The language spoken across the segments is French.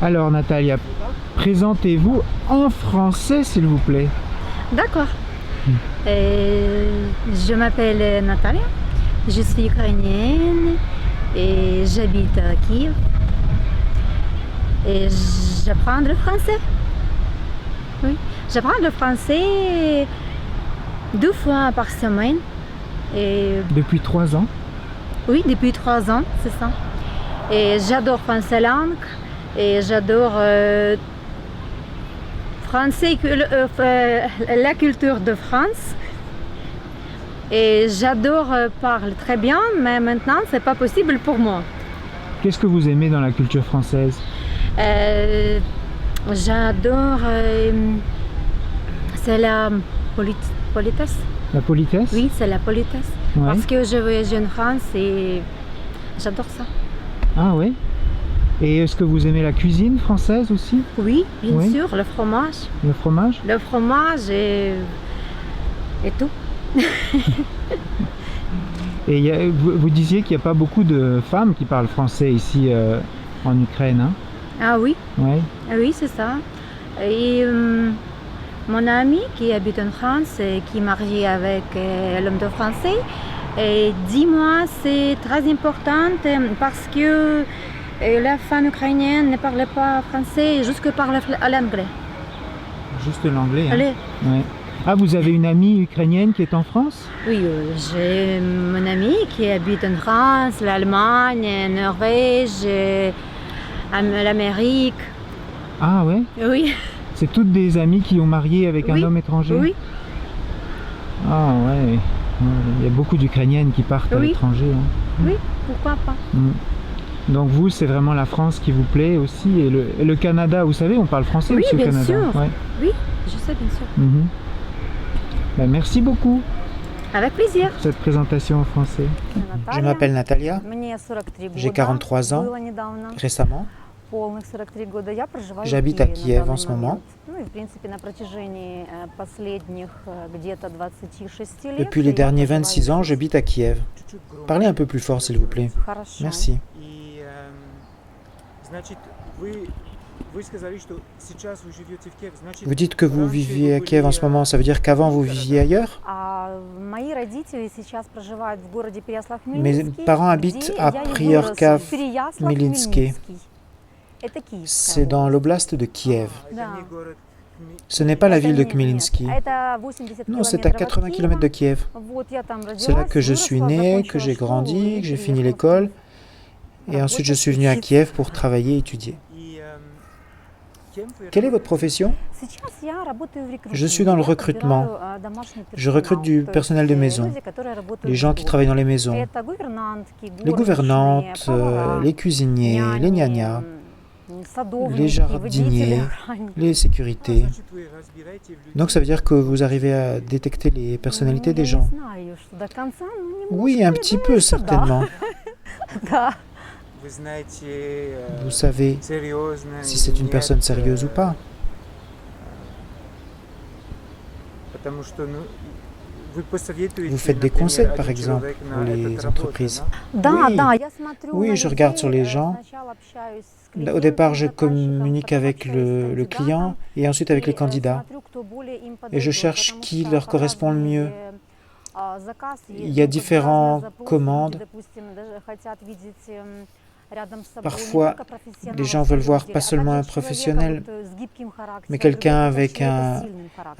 Alors Natalia, présentez-vous en français s'il vous plaît. D'accord. Je m'appelle Natalia, je suis ukrainienne et j'habite à Kiev. Et j'apprends le français. Oui, j'apprends le français 2 fois par semaine. Et Depuis 3 ans. oui, depuis 3 ans, c'est ça. Et j'adore français langue et j'adore français, la culture de France. Et j'adore parler très bien, mais maintenant c'est pas possible pour moi. Qu'est-ce que vous aimez dans la culture française? J'adore, c'est la politesse. La politesse? Oui, c'est la politesse. Ouais. Parce que je voyage en France et j'adore ça. Ah oui. Et est-ce que vous aimez la cuisine française aussi? Oui, bien Oui. sûr, le fromage. Le fromage? Le fromage et tout. Et vous disiez qu'il n'y a pas beaucoup de femmes qui parlent français ici en Ukraine, hein? Ah oui, Ouais. oui, c'est ça. Et mon ami qui habite en France et qui est marié avec l'homme de français, et dis-moi, c'est très important parce que la femme ukrainienne ne parle pas français, juste que parle l'anglais. Juste l'anglais, hein? Allez. Ouais. Ah, vous avez une amie ukrainienne qui est en France? Oui, j'ai mon ami qui habite en France, l'Allemagne, la Norvège, l'Amérique. Ah ouais? Oui, C'est toutes des amies qui ont marié avec un Oui. homme étranger? oui, Ah ouais. Ouais, il y a beaucoup d'Ukrainiennes qui partent à Oui. l'étranger, hein. oui, pourquoi pas. Mm. Donc vous, c'est vraiment la France qui vous plaît aussi, et le Canada, vous savez, on parle français Oui, aussi au bien Canada. sûr. Ouais. Oui, je sais bien sûr. Mhm. Ben, merci beaucoup Avec plaisir. pour cette présentation en français. Je m'appelle Natalia, j'ai 43 ans récemment. J'habite à Kiev en ce moment. Depuis les derniers 26 ans, j'habite à Kiev. Parlez un peu plus fort, s'il vous plaît. Merci. Vous dites que vous viviez à Kiev en ce moment, ça veut dire qu'avant vous viviez ailleurs? Mes parents habitent à Priorkav-Milinske. C'est dans l'oblast de Kiev. Ce n'est pas la ville de Khmelnytsky. Non, c'est à 80 km de Kiev. C'est là que je suis né, que j'ai grandi, que j'ai fini l'école. Et ensuite, je suis venu à Kiev pour travailler et étudier. Quelle est votre profession? Je suis dans le recrutement. Je recrute du personnel de maison, les gens qui travaillent dans les maisons, les gouvernantes, les cuisiniers, les gnagnas, les jardiniers, les sécurités. Donc ça veut dire que vous arrivez à détecter les personnalités des gens? Oui, un petit peu certainement. Vous savez si c'est une personne sérieuse ou pas. Vous faites des conseils, par exemple, pour les entreprises? Oui, je regarde sur les gens. Au départ, je communique avec le client et ensuite avec les candidats. Et je cherche qui leur correspond le mieux. Il y a différentes commandes. Parfois, les gens veulent voir pas seulement un professionnel, mais quelqu'un avec un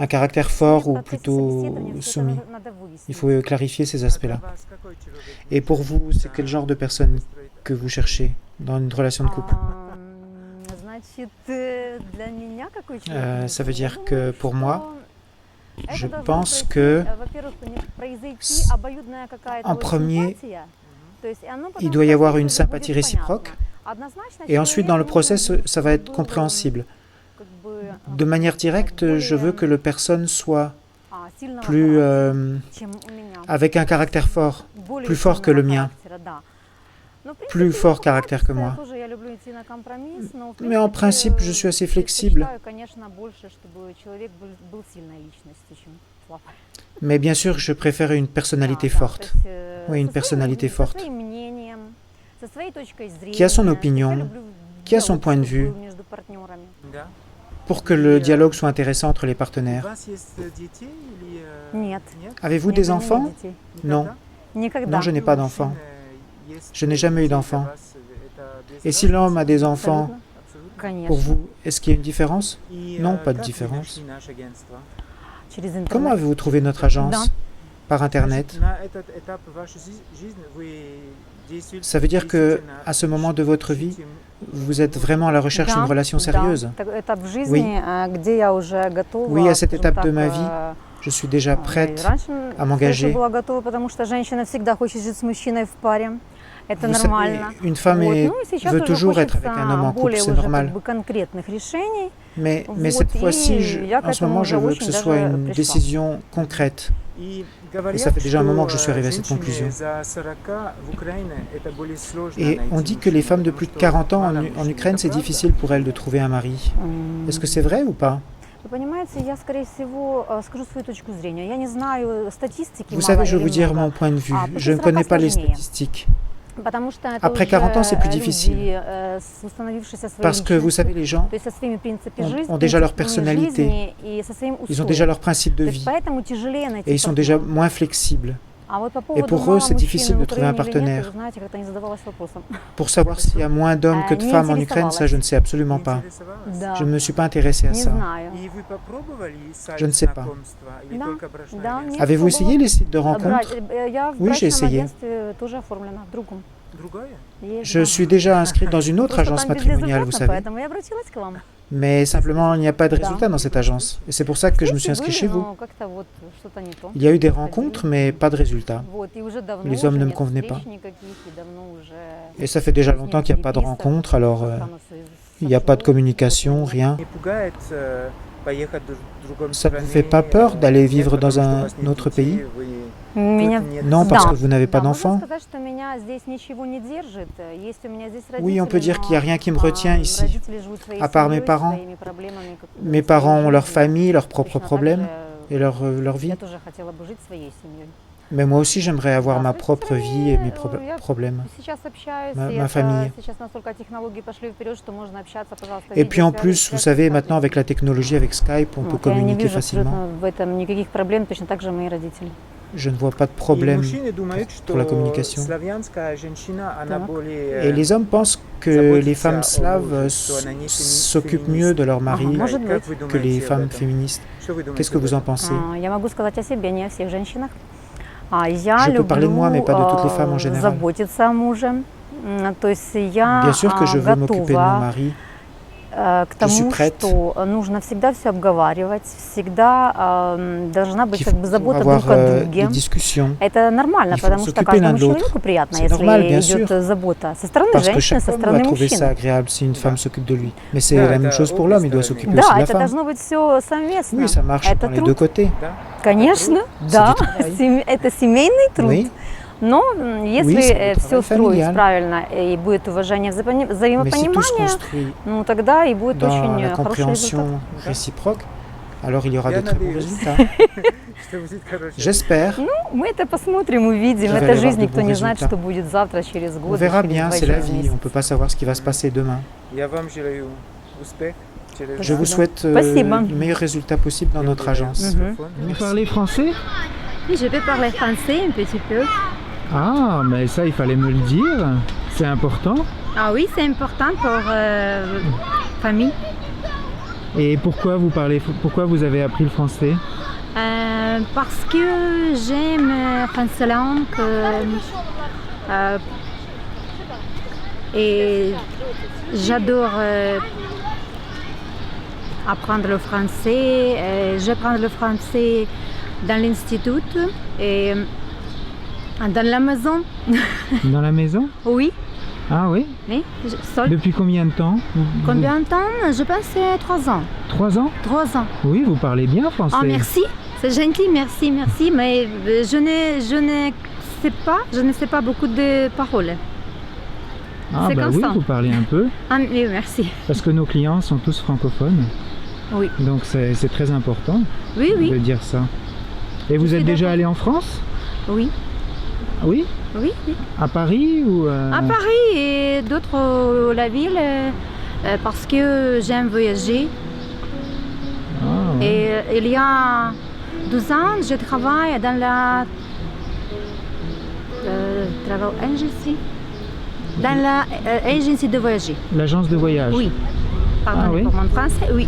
caractère fort ou plutôt soumis. Il faut clarifier ces aspects-là. Et pour vous, c'est quel genre de personne que vous cherchez dans une relation de couple? Ça veut dire que pour moi, je pense que en premier, il doit y avoir une sympathie réciproque et ensuite dans le process, ça va être compréhensible. De manière directe, je veux que la personne soit plus avec un caractère fort, plus fort que le mien, plus fort caractère que moi. Mais en principe, je suis assez flexible. Mais bien sûr, je préfère une personnalité forte. Oui, une personnalité forte. Qui a son opinion, qui a son point de vue pour que le dialogue soit intéressant entre les partenaires. Avez-vous des enfants? Non. Non, je n'ai pas d'enfants. Je n'ai jamais eu d'enfants. Et si l'homme a des enfants, pour vous, est-ce qu'il y a une différence? Non, pas de différence. Comment avez-vous trouvé notre agence? Par Internet. Ça veut dire qu'à ce moment de votre vie, vous êtes vraiment à la recherche d'une relation sérieuse. Oui. Oui, à cette étape de ma vie, je suis déjà prête à m'engager. Vous savez, une femme veut toujours être avec un homme en couple, c'est normal. Mais cette fois-ci, en ce moment, je veux que ce soit une décision concrète. Et ça fait déjà un moment que je suis arrivé à cette conclusion. Et on dit que les femmes de plus de 40 ans en Ukraine, c'est difficile pour elles de trouver un mari. Est-ce que c'est vrai ou pas? Vous savez, je vais vous dire mon point de vue. Je ne connais pas les statistiques. Après 40 ans, c'est plus difficile. Parce que, vous savez, les gens ont déjà leur personnalité, ils ont déjà leur principe de vie, et ils sont déjà moins flexibles. Et pour eux, c'est difficile de trouver un partenaire. Pour savoir s'il y a moins d'hommes que de femmes en Ukraine, ça, je ne sais absolument pas. Je ne me suis pas intéressée à ça. Je ne sais pas. Avez-vous essayé les sites de rencontres? Oui, j'ai essayé. Je suis déjà inscrite dans une autre agence matrimoniale, vous savez. Mais simplement, il n'y a pas de résultat dans cette agence. Et c'est pour ça que je me suis inscrite chez vous. Il y a eu des rencontres, mais pas de résultat. Les hommes ne me convenaient pas. Et ça fait déjà longtemps qu'il n'y a pas de rencontres, alors il n'y a pas de communication, rien. Ça ne vous fait pas peur d'aller vivre dans un autre pays? Non, parce que vous n'avez pas d'enfants? Oui, on peut dire qu'il n'y a rien qui me retient ici, à part mes parents. Mes parents ont leur famille, leurs propres problèmes et leur vie. Mais moi aussi, j'aimerais avoir ma propre vie et mes problèmes, ma famille. Et puis en plus, vous savez, maintenant avec la technologie, avec Skype, on peut communiquer facilement. Je ne vois pas de problème pour la communication. Et les hommes pensent que les femmes slaves s'occupent mieux de leur mari que les femmes féministes. Qu'est-ce que vous en pensez? Je peux parler de moi, mais pas de toutes les femmes en général. Bien sûr que je veux m'occuper de mon mari. Je suis prête. Il faut avoir des discussions. Il faut s'occuper l'un de l'autre. C'est normal, bien sûr. Parce que chaque homme va trouver ça agréable si une femme s'occupe de lui. Mais c'est la même chose pour l'homme, il doit s'occuper aussi de la femme. Oui, ça marche dans les deux côtés. Oui. Но если все устроить правильно и будет уважение взаимопонимания, ну тогда и будет очень хороший результат. Réciproque, alors il y aura de très bons résultats. J'espère. Ну, мы это посмотрим, увидим. Это жизнь, никто не знает, что будет завтра, через год. On verra bien, c'est la vie. On ne peut pas savoir ce qui va se passer demain. Je vous souhaite le meilleur résultat possible dans notre agence. Vous parlez français? Oui, je peux parler français un petit peu. Ah, mais ça, il fallait me le dire. C'est important. Ah oui, c'est important pour famille. Et pourquoi vous avez appris le français? Parce que j'aime français langue et j'adore apprendre le français. J'apprends le français dans l'institut et dans la maison. Dans la maison? Oui. Ah oui? Oui, seul. Depuis combien de temps? Combien de temps? Je pense 3 ans. 3 ans? 3 ans. Oui, vous parlez bien français. Ah, merci. C'est gentil, merci, merci. Mais je ne sais pas beaucoup de paroles. Ah bah oui, vous parlez un peu. Ah oui, merci. Parce que nos clients sont tous francophones. Oui. Donc c'est très important de dire ça. Et vous êtes déjà allé en France? Oui. Oui? Oui, oui. À Paris ou À Paris et d'autres, la ville. Parce que j'aime voyager. Ah, Et il y a 12 ans, je travaille dans la travel agency. Dans la agency de voyager. l'agence de voyage. Oui. Pardon Ah oui? pour mon français, oui.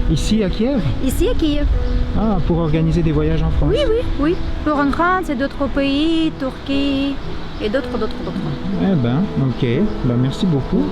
Ici à Kiev? Ici à Kiev. Ah, pour organiser des voyages en France. Oui, oui, oui. Pour en France et d'autres pays, Turquie et d'autres. Eh ben, ok. Ben, merci beaucoup.